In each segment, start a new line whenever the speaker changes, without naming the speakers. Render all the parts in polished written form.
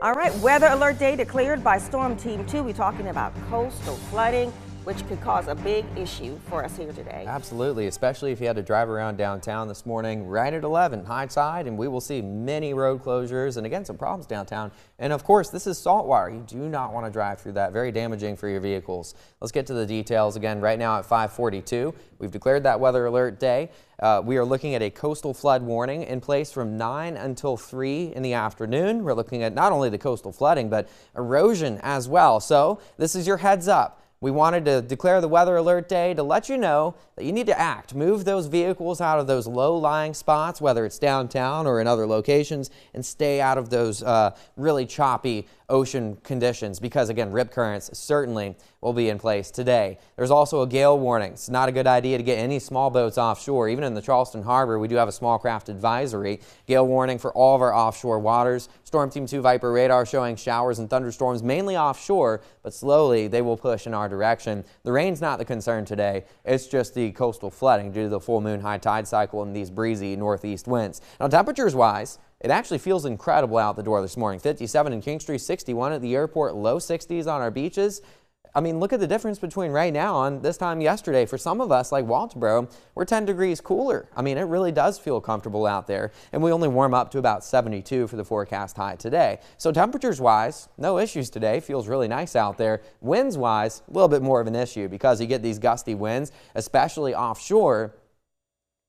All right, weather alert day declared by Storm Team 2. We're talking about coastal flooding, which could cause a big issue for us here today.
Absolutely, especially if you had to drive around downtown this morning right at 11, high tide, and we will see many road closures and again some problems downtown. And of course, this is saltwater. You do not want to drive through that. Very damaging for your vehicles. Let's get to the details again right now at 5:42. We've declared that weather alert day. We are looking at a coastal flood warning in place from 9 until 3 in the afternoon. We're looking at not only the coastal flooding, but erosion as well. So this is your heads up. We wanted to declare the weather alert day to let you know that you need to act. Move those vehicles out of those low-lying spots, whether it's downtown or in other locations, and stay out of those really choppy ocean conditions because, again, rip currents certainly will be in place today. There's also a gale warning. It's not a good idea to get any small boats offshore. Even in the Charleston Harbor, we do have a small craft advisory. Gale warning for all of our offshore waters. Storm Team 2 Viper radar showing showers and thunderstorms mainly offshore, but slowly they will push in our direction. The rain's not the concern today. It's just the coastal flooding due to the full moon high tide cycle and these breezy northeast winds. Now, temperatures-wise, it actually feels incredible out the door this morning. 57 in Kingstree, 61 at the airport, low 60s on our beaches. I mean, look at the difference between right now and this time yesterday. For some of us, like Walterboro, we're 10 degrees cooler. I mean, it really does feel comfortable out there. And we only warm up to about 72 for the forecast high today. So temperatures-wise, no issues today. Feels really nice out there. Winds-wise, a little bit more of an issue because you get these gusty winds, especially offshore.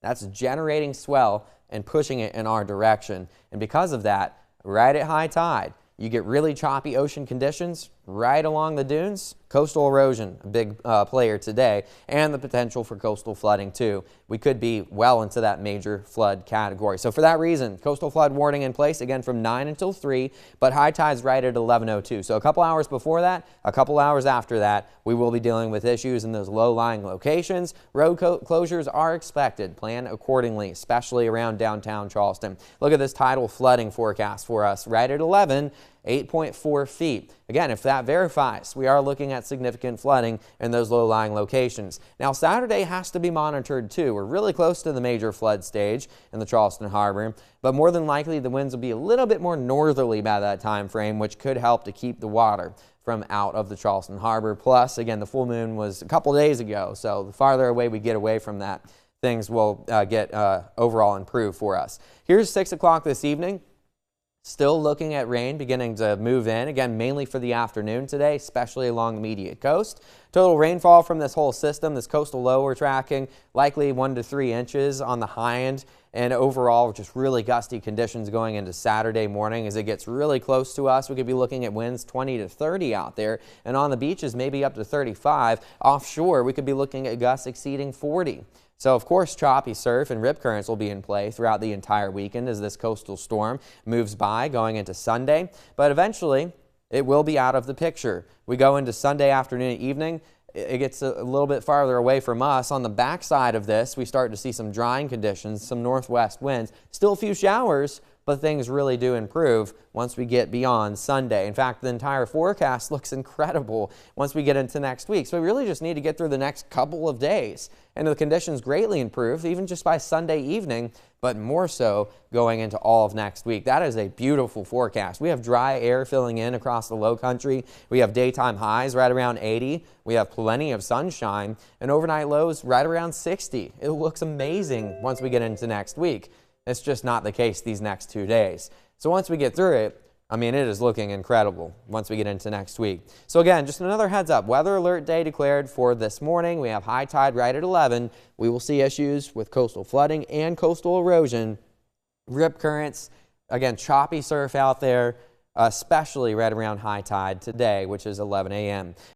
That's generating swell and pushing it in our direction. And because of that, right at high tide, you get really choppy ocean conditions right along the dunes. Coastal erosion, a big player today, and the potential for coastal flooding too. We could be well into that major flood category. So for that reason, coastal flood warning in place again from 9 until 3, but high tides right at 11:02. So a couple hours before that, a couple hours after that, we will be dealing with issues in those low-lying locations. Road closures are expected. Plan accordingly, especially around downtown Charleston. Look at this tidal flooding forecast for us right at 11. 8.4 feet. Again, if that verifies, we are looking at significant flooding in those low-lying locations. Now, Saturday has to be monitored too. We're really close to the major flood stage in the Charleston Harbor, but more than likely the winds will be a little bit more northerly by that time frame, which could help to keep the water from out of the Charleston Harbor. Plus, again, the full moon was a couple days ago, so the farther away we get away from that, things will get overall improved for us. Here's 6 o'clock this evening. Still looking at rain beginning to move in, again, mainly for the afternoon today, especially along the immediate coast. Total rainfall from this whole system, this coastal low we're tracking, likely 1 to 3 inches on the high end. And overall, just really gusty conditions going into Saturday morning. As it gets really close to us, we could be looking at winds 20 to 30 out there. And on the beaches, maybe up to 35. Offshore, we could be looking at gusts exceeding 40. So, of course, choppy surf and rip currents will be in play throughout the entire weekend as this coastal storm moves by going into Sunday. But eventually, it will be out of the picture. We go into Sunday afternoon and evening. It gets a little bit farther away from us. On the backside of this, we start to see some drying conditions, some northwest winds. Still a few showers, but things really do improve once we get beyond Sunday. In fact, the entire forecast looks incredible once we get into next week. So we really just need to get through the next couple of days. And the conditions greatly improve, even just by Sunday evening, but more so going into all of next week. That is a beautiful forecast. We have dry air filling in across the low country. We have daytime highs right around 80. We have plenty of sunshine and overnight lows right around 60. It looks amazing once we get into next week. It's just not the case these next 2 days. So once we get through it, I mean, it is looking incredible once we get into next week. So again, just another heads up, weather alert day declared for this morning. We have high tide right at 11. We will see issues with coastal flooding and coastal erosion, rip currents, again, choppy surf out there, especially right around high tide today, which is 11 a.m.